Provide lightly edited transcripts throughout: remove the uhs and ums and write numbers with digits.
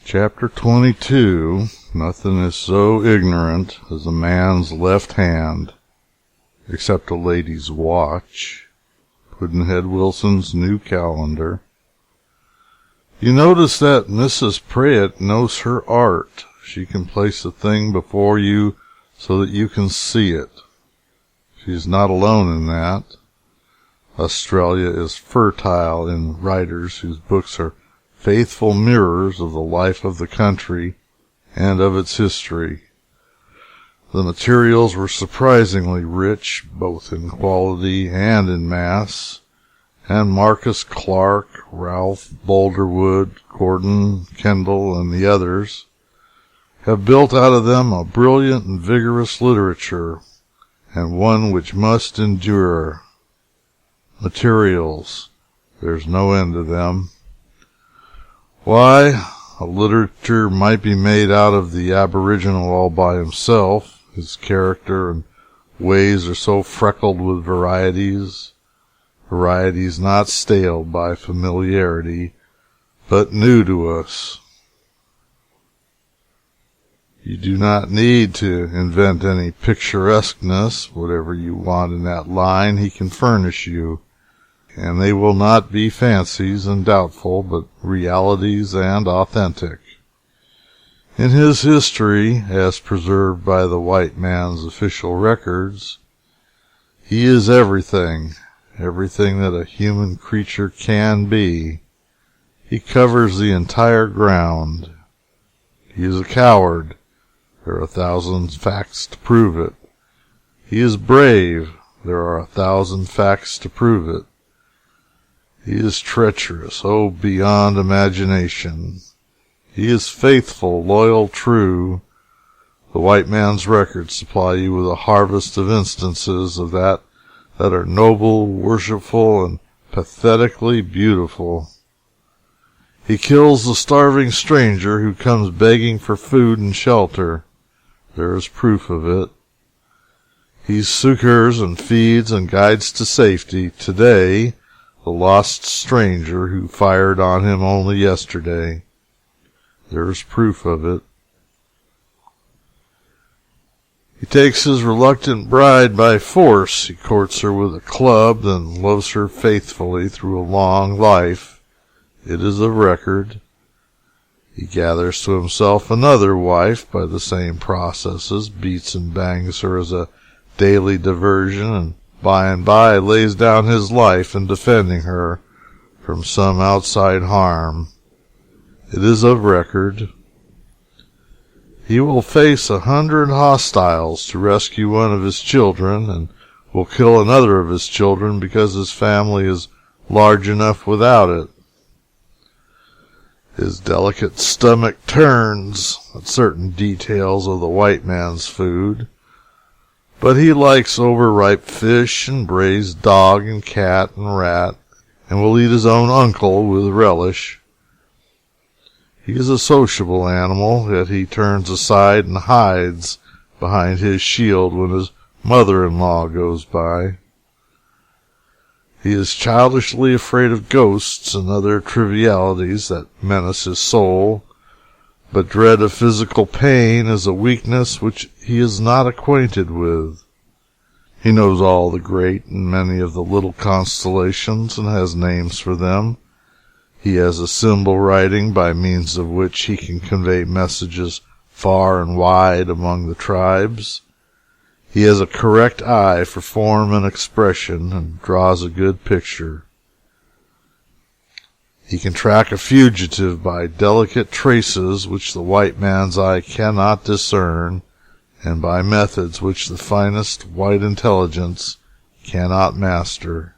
Chapter 22. Nothing is so ignorant as a man's left hand, except a lady's watch. Pudd'nhead Wilson's New Calendar. You notice that Mrs. Pratt knows her art. She can place a thing before you so that you can see it. She's not alone in that. Australia is fertile in writers whose books are faithful mirrors of the life of the country and of its history. The materials were surprisingly rich, both in quality and in mass, and Marcus Clarke, Ralph Boulderwood, Gordon Kendall, and the others have built out of them a brilliant and vigorous literature, and one which must endure. Materials, there's no end to them. Why, a literature might be made out of the Aboriginal all by himself. His character and ways are so freckled with varieties not staled by familiarity, but new to us. You do not need to invent any picturesqueness. Whatever you want in that line, he can furnish you. And they will not be fancies and doubtful, but realities and authentic. In his history, as preserved by the white man's official records, he is everything that a human creature can be. He covers the entire ground. He is a coward. There are 1,000 facts to prove it. He is brave. There are 1,000 facts to prove it. He is treacherous, beyond imagination. He is faithful, loyal, true. The white man's records supply you with a harvest of instances of that are noble, worshipful, and pathetically beautiful. He kills the starving stranger who comes begging for food and shelter. There is proof of it. He succors and feeds and guides to safety today the lost stranger who fired on him only yesterday. There is proof of it. He takes his reluctant bride by force. He courts her with a club, then loves her faithfully through a long life. It is of record. He gathers to himself another wife by the same processes, beats and bangs her as a daily diversion, and by lays down his life in defending her from some outside harm. It is of record. He will face 100 hostiles to rescue one of his children, and will kill another of his children because his family is large enough without it. His delicate stomach turns at certain details of the white man's food, but he likes overripe fish and braised dog and cat and rat, and will eat his own uncle with relish. He is a sociable animal, yet he turns aside and hides behind his shield when his mother-in-law goes by. He is childishly afraid of ghosts and other trivialities that menace his soul, but dread of physical pain is a weakness which he is not acquainted with. He knows all the great and many of the little constellations, and has names for them. He has a symbol writing by means of which he can convey messages far and wide among the tribes. He has a correct eye for form and expression, and draws a good picture. He can track a fugitive by delicate traces which the white man's eye cannot discern, and by methods which the finest white intelligence cannot master.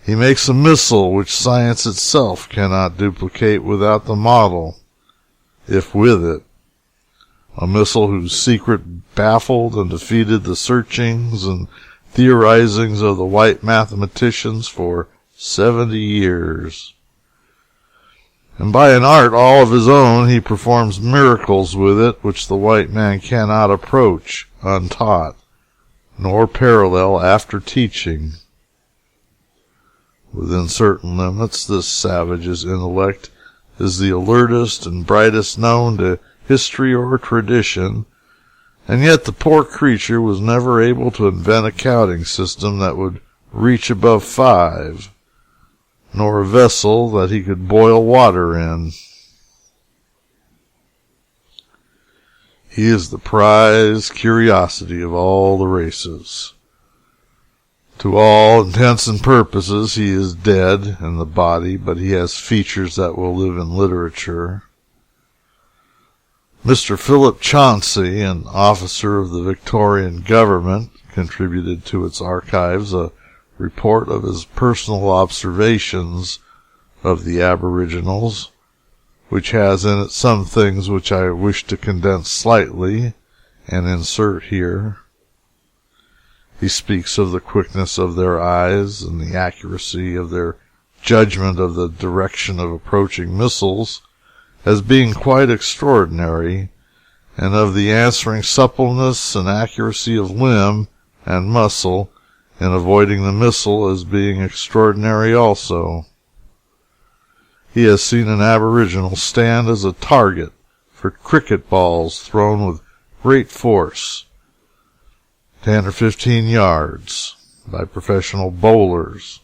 He makes a missile which science itself cannot duplicate without the model, if with it. A missile whose secret baffled and defeated the searchings and theorizings of the white mathematicians for 70 years. And by an art all of his own, he performs miracles with it which the white man cannot approach untaught, nor parallel after teaching. Within certain limits, this savage's intellect is the alertest and brightest known to history or tradition, and yet the poor creature was never able to invent a counting system that would reach above 5, nor a vessel that he could boil water in. He is the prized curiosity of all the races. To all intents and purposes, he is dead in the body, but he has features that will live in literature. Mr. Philip Chauncey, an officer of the Victorian government, contributed to its archives a report of his personal observations of the Aboriginals, which has in it some things which I wish to condense slightly and insert here. He speaks of the quickness of their eyes and the accuracy of their judgment of the direction of approaching missiles as being quite extraordinary, and of the answering suppleness and accuracy of limb and muscle in avoiding the missile as being extraordinary also. He has seen an aboriginal stand as a target for cricket balls thrown with great force, 10 or 15 yards, by professional bowlers,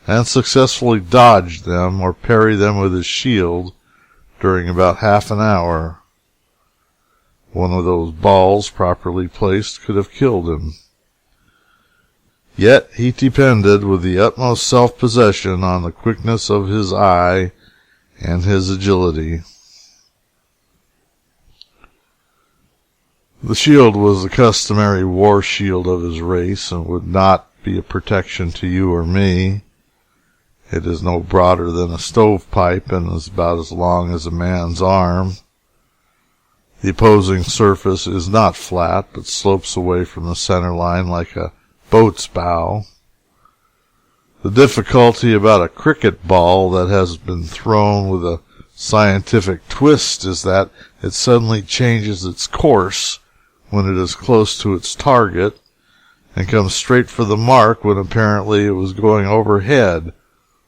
and successfully dodge them or parry them with his shield during about half an hour. One of those balls, properly placed, could have killed him. Yet he depended with the utmost self-possession on the quickness of his eye and his agility. The shield was the customary war shield of his race, and would not be a protection to you or me. It is no broader than a stovepipe, and is about as long as a man's arm. The opposing surface is not flat, but slopes away from the center line like a boat's bow. The difficulty about a cricket ball that has been thrown with a scientific twist is that it suddenly changes its course when it is close to its target, and comes straight for the mark when apparently it was going overhead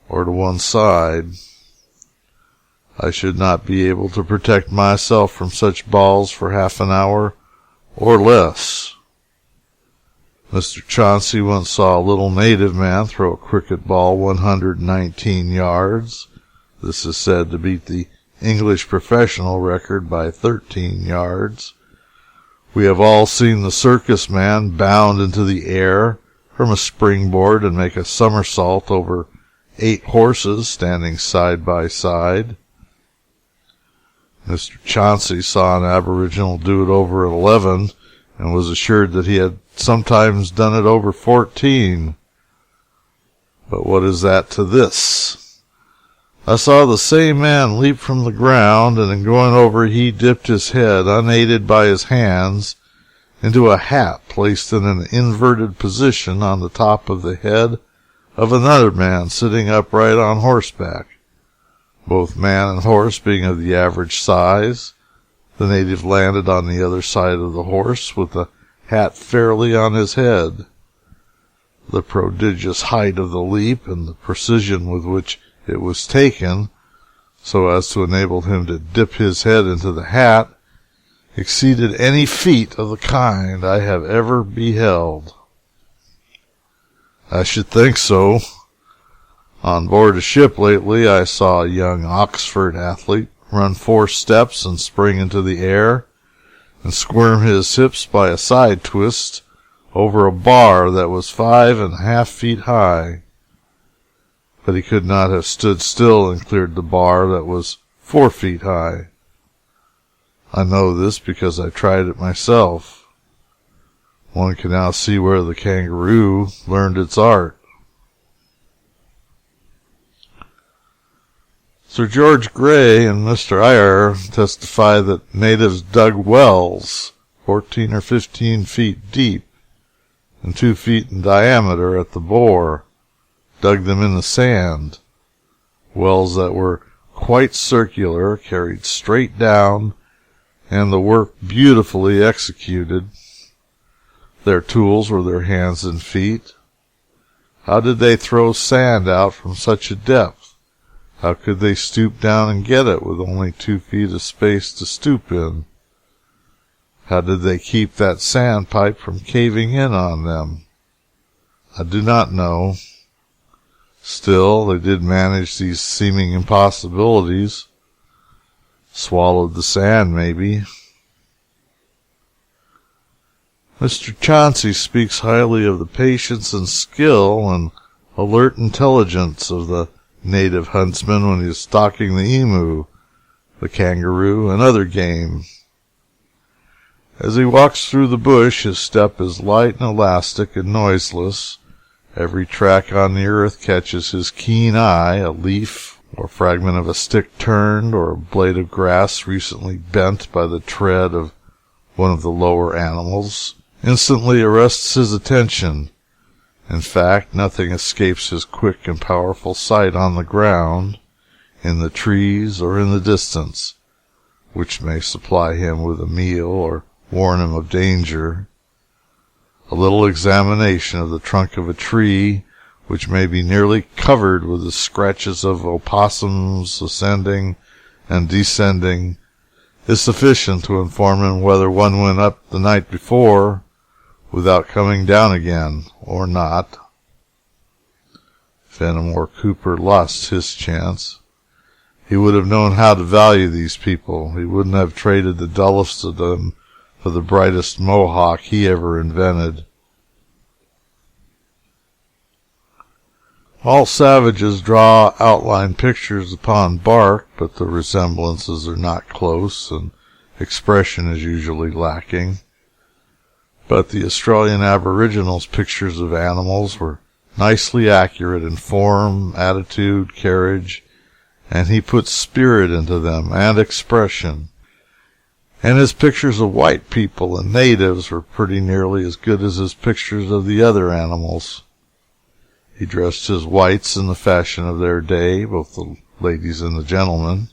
or to one side. I should not be able to protect myself from such balls for half an hour or less. Mr. Chauncey once saw a little native man throw a cricket ball 119 yards. This is said to beat the English professional record by 13 yards. We have all seen the circus man bound into the air from a springboard and make a somersault over 8 horses standing side by side. Mr. Chauncey saw an aboriginal do it over 11, and was assured that he had sometimes done it over 14. But what is that to this? I saw the same man leap from the ground, and in going over he dipped his head, unaided by his hands, into a hat placed in an inverted position on the top of the head of another man sitting upright on horseback, both man and horse being of the average size. The native landed on the other side of the horse, with the hat fairly on his head. The prodigious height of the leap, and the precision with which it was taken, so as to enable him to dip his head into the hat, exceeded any feat of the kind I have ever beheld. I should think so. On board a ship lately, I saw a young Oxford athlete run 4 steps and spring into the air, and squirm his hips by a side twist over a bar that was 5½ feet high. But he could not have stood still and cleared the bar that was 4 feet high. I know this because I tried it myself. One can now see where the kangaroo learned its art. Sir George Grey and Mr. Eyre testify that natives dug wells 14 or 15 feet deep and 2 feet in diameter at the bore, dug them in the sand, wells that were quite circular, carried straight down, and the work beautifully executed. Their tools were their hands and feet. How did they throw sand out from such a depth? How could they stoop down and get it with only 2 feet of space to stoop in? How did they keep that sandpipe from caving in on them? I do not know. Still, they did manage these seeming impossibilities. Swallowed the sand, maybe. Mr. Chauncey speaks highly of the patience and skill and alert intelligence of the native huntsman when he is stalking the emu, the kangaroo, and other game. As he walks through the bush, his step is light and elastic and noiseless. Every track on the earth catches his keen eye, a leaf or fragment of a stick turned, or a blade of grass recently bent by the tread of one of the lower animals, instantly arrests his attention. In fact, nothing escapes his quick and powerful sight on the ground, in the trees, or in the distance, which may supply him with a meal or warn him of danger. A little examination of the trunk of a tree, which may be nearly covered with the scratches of opossums ascending and descending, is sufficient to inform him whether one went up the night before without coming down again, or not. Fennimore Cooper lost his chance. He would have known how to value these people. He wouldn't have traded the dullest of them for the brightest mohawk he ever invented. All savages draw outline pictures upon bark, but the resemblances are not close, and expression is usually lacking. But the Australian Aboriginals' pictures of animals were nicely accurate in form, attitude, carriage, and he put spirit into them and expression. And his pictures of white people and natives were pretty nearly as good as his pictures of the other animals. He dressed his whites in the fashion of their day, both the ladies and the gentlemen,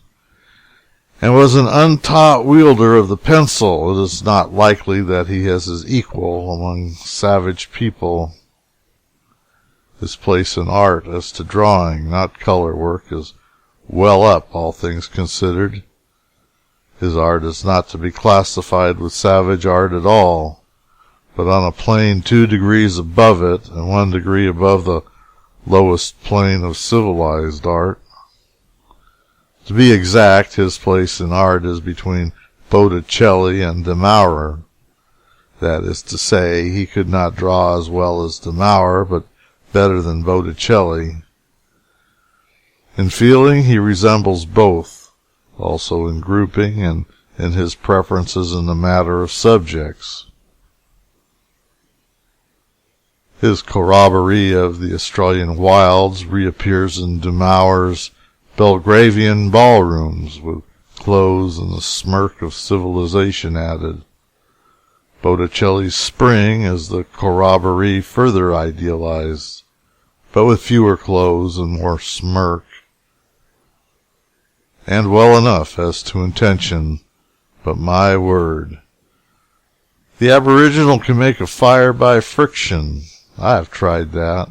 and was an untaught wielder of the pencil. It is not likely that he has his equal among savage people. His place in art as to drawing, not color work, is well up, all things considered. His art is not to be classified with savage art at all, but on a plane 2 degrees above it, and 1 degree above the lowest plane of civilized art. To be exact, his place in art is between Botticelli and De Maurer. That is to say, he could not draw as well as De Maurer, but better than Botticelli. In feeling, he resembles both, also in grouping and in his preferences in the matter of subjects. His corroboree of the Australian wilds reappears in De Maurer's Belgravian ballrooms, with clothes and the smirk of civilization added. Botticelli's Spring is the corroboree further idealized, but with fewer clothes and more smirk, and well enough as to intention, but my word, the aboriginal can make a fire by friction. I have tried that.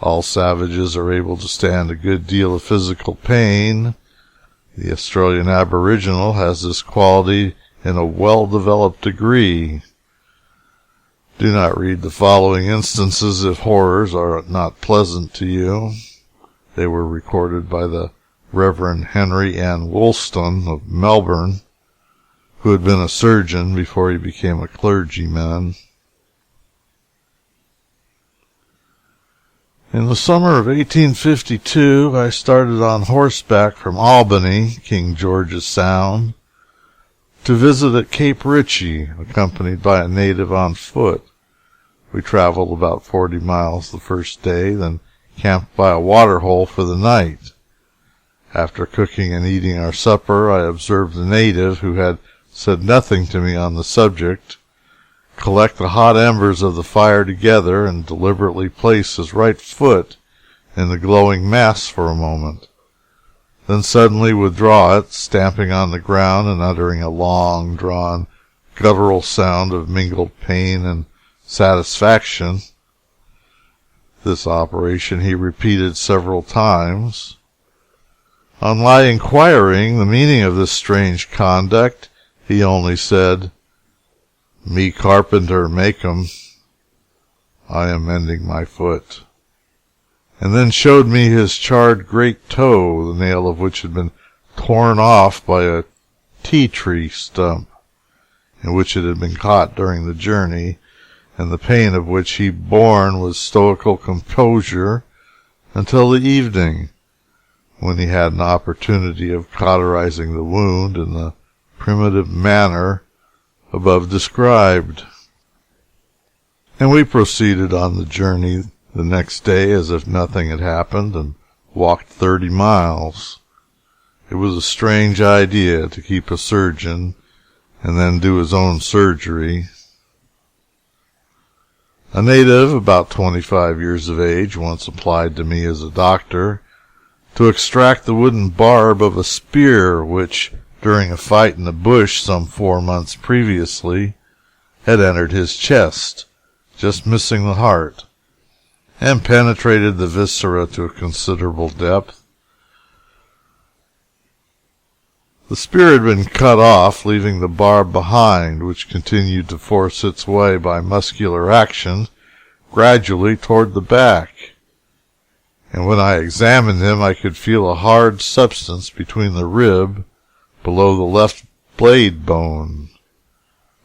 All savages are able to stand a good deal of physical pain. The Australian aboriginal has this quality in a well-developed degree. Do not read the following instances if horrors are not pleasant to you. They were recorded by the Reverend Henry N. Woolston of Melbourne, who had been a surgeon before he became a clergyman. In the summer of 1852, I started on horseback from Albany, King George's Sound, to visit at Cape Ritchie, accompanied by a native on foot. We traveled about 40 miles the first day, then camped by a waterhole for the night. After cooking and eating our supper, I observed the native, who had said nothing to me on the subject, collect the hot embers of the fire together and deliberately place his right foot in the glowing mass for a moment, then suddenly withdraw it, stamping on the ground and uttering a long-drawn, guttural sound of mingled pain and satisfaction. This operation he repeated several times. On my inquiring the meaning of this strange conduct, he only said, "Me carpenter make 'em. I am mending my foot," and then showed me his charred great toe, the nail of which had been torn off by a tea-tree stump, in which it had been caught during the journey, and the pain of which he borne with stoical composure until the evening, when he had an opportunity of cauterizing the wound in the primitive manner above described. And we proceeded on the journey the next day as if nothing had happened, and walked 30 miles. It was a strange idea to keep a surgeon and then do his own surgery. A native, about 25 years of age, once applied to me as a doctor to extract the wooden barb of a spear which, during a fight in the bush some 4 months previously, had entered his chest, just missing the heart, and penetrated the viscera to a considerable depth. The spear had been cut off, leaving the barb behind, which continued to force its way by muscular action gradually toward the back, and when I examined him I could feel a hard substance between the rib below the left blade bone.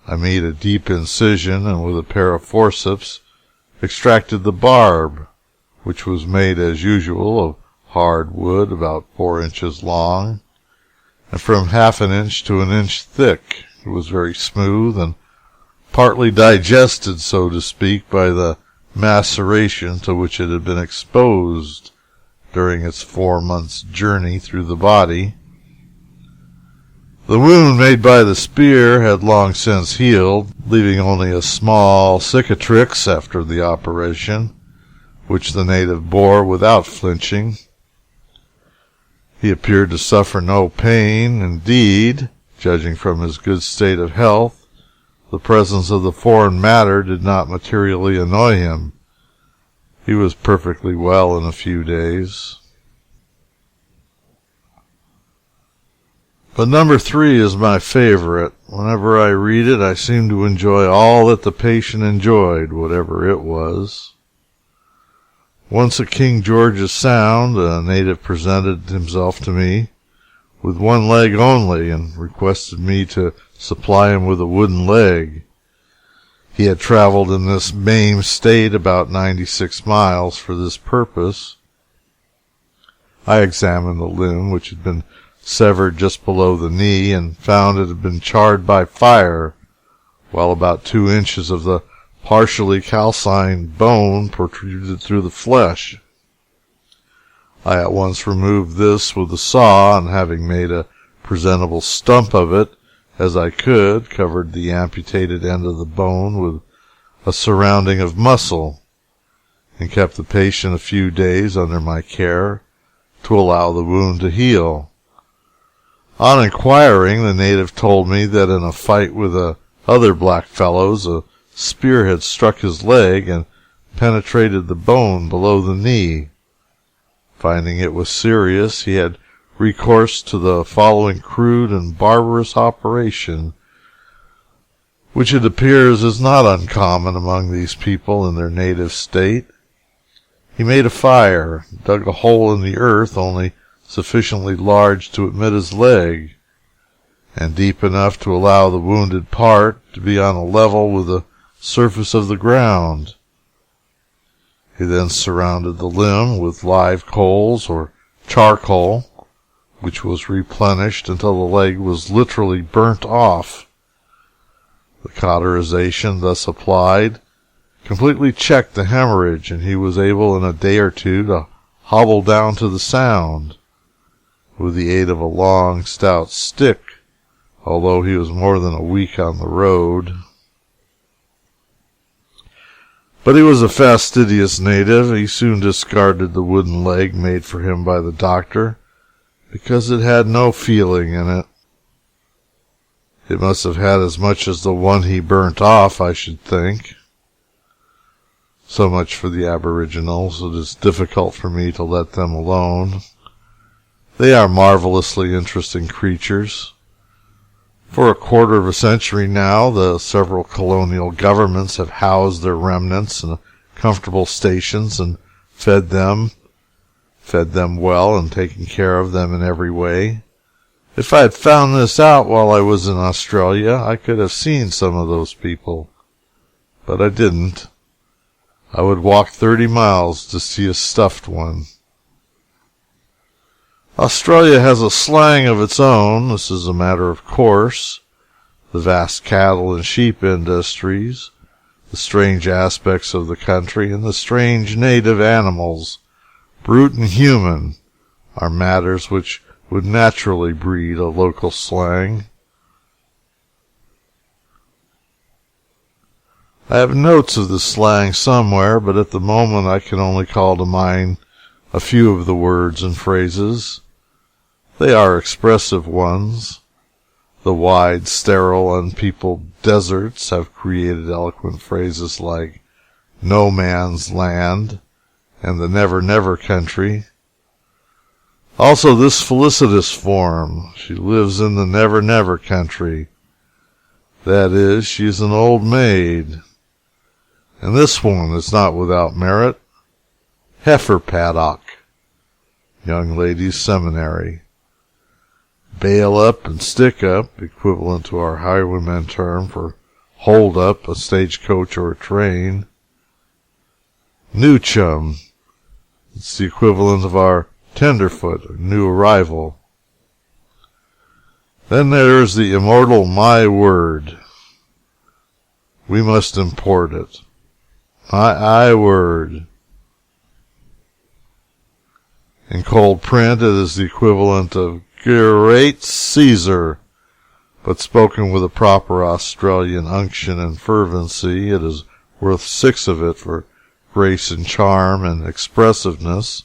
I made a deep incision, and with a pair of forceps extracted the barb, which was made as usual of hard wood about 4 inches long, and from half an inch to an inch thick. It was very smooth, and partly digested, so to speak, by the maceration to which it had been exposed during its 4 months' journey through the body. The wound made by the spear had long since healed, leaving only a small cicatrix after the operation, which the native bore without flinching. He appeared to suffer no pain. Indeed, judging from his good state of health, the presence of the foreign matter did not materially annoy him. He was perfectly well in a few days. But number 3 is my favorite. Whenever I read it, I seem to enjoy all that the patient enjoyed, whatever it was. Once at King George's Sound, a native presented himself to me with one leg only, and requested me to supply him with a wooden leg. He had traveled in this maimed state about 96 miles for this purpose. I examined the limb, which had been severed just below the knee, and found it had been charred by fire, while about 2 inches of the partially calcined bone protruded through the flesh. I at once removed this with a saw, and having made a presentable stump of it as I could, covered the amputated end of the bone with a surrounding of muscle, and kept the patient a few days under my care to allow the wound to heal. On inquiring, the native told me that in a fight with other black fellows, a spear had struck his leg and penetrated the bone below the knee. Finding it was serious, he had recourse to the following crude and barbarous operation, which it appears is not uncommon among these people in their native state. He made a fire, dug a hole in the earth only sufficiently large to admit his leg, and deep enough to allow the wounded part to be on a level with the surface of the ground. He then surrounded the limb with live coals or charcoal, which was replenished until the leg was literally burnt off. The cauterization thus applied completely checked the hemorrhage, and he was able in a day or two to hobble down to the Sound with the aid of a long, stout stick, although he was more than a week on the road. But he was a fastidious native. He soon discarded the wooden leg made for him by the doctor, because it had no feeling in it. It must have had as much as the one he burnt off, I should think. So much for the Aboriginals. It is difficult for me to let them alone. They are marvelously interesting creatures. For a quarter of a century now, the several colonial governments have housed their remnants in comfortable stations and fed them well and taken care of them in every way. If I had found this out while I was in Australia, I could have seen some of those people. But I didn't. I would walk 30 miles to see a stuffed one. Australia has a slang of its own. This is a matter of course. The vast cattle and sheep industries, the strange aspects of the country, and the strange native animals, brute and human, are matters which would naturally breed a local slang. I have notes of this slang somewhere, but at the moment I can only call to mind a few of the words and phrases. They are expressive ones. The wide, sterile, unpeopled deserts have created eloquent phrases like no man's land and the never never country. Also this felicitous form, she lives in the never never country. That is, she is an old maid. And this one is not without merit. Heifer paddock, young ladies' seminary. Bail up and stick up, equivalent to our highwayman term for hold up, a stagecoach or a train. New chum, it's the equivalent of our tenderfoot, or new arrival. Then there is the immortal my word. We must import it. My word. In cold print, it is the equivalent of Great Caesar, but spoken with a proper Australian unction and fervency, it is worth 6 of it for grace and charm and expressiveness.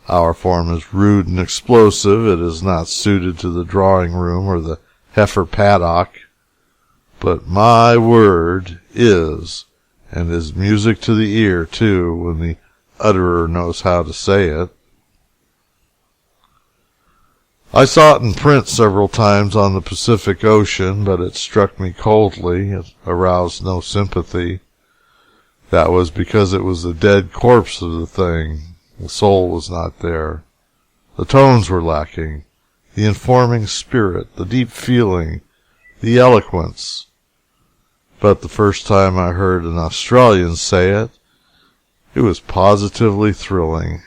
Our form is rude and explosive. It is not suited to the drawing room or the heifer paddock, but my word is, and is music to the ear, too, when the utterer knows how to say it. I saw it in print several times on the Pacific Ocean, but it struck me coldly. It aroused no sympathy. That was because it was the dead corpse of the thing. The soul was not there. The tones were lacking, the informing spirit, the deep feeling, the eloquence. But the first time I heard an Australian say it, it was positively thrilling.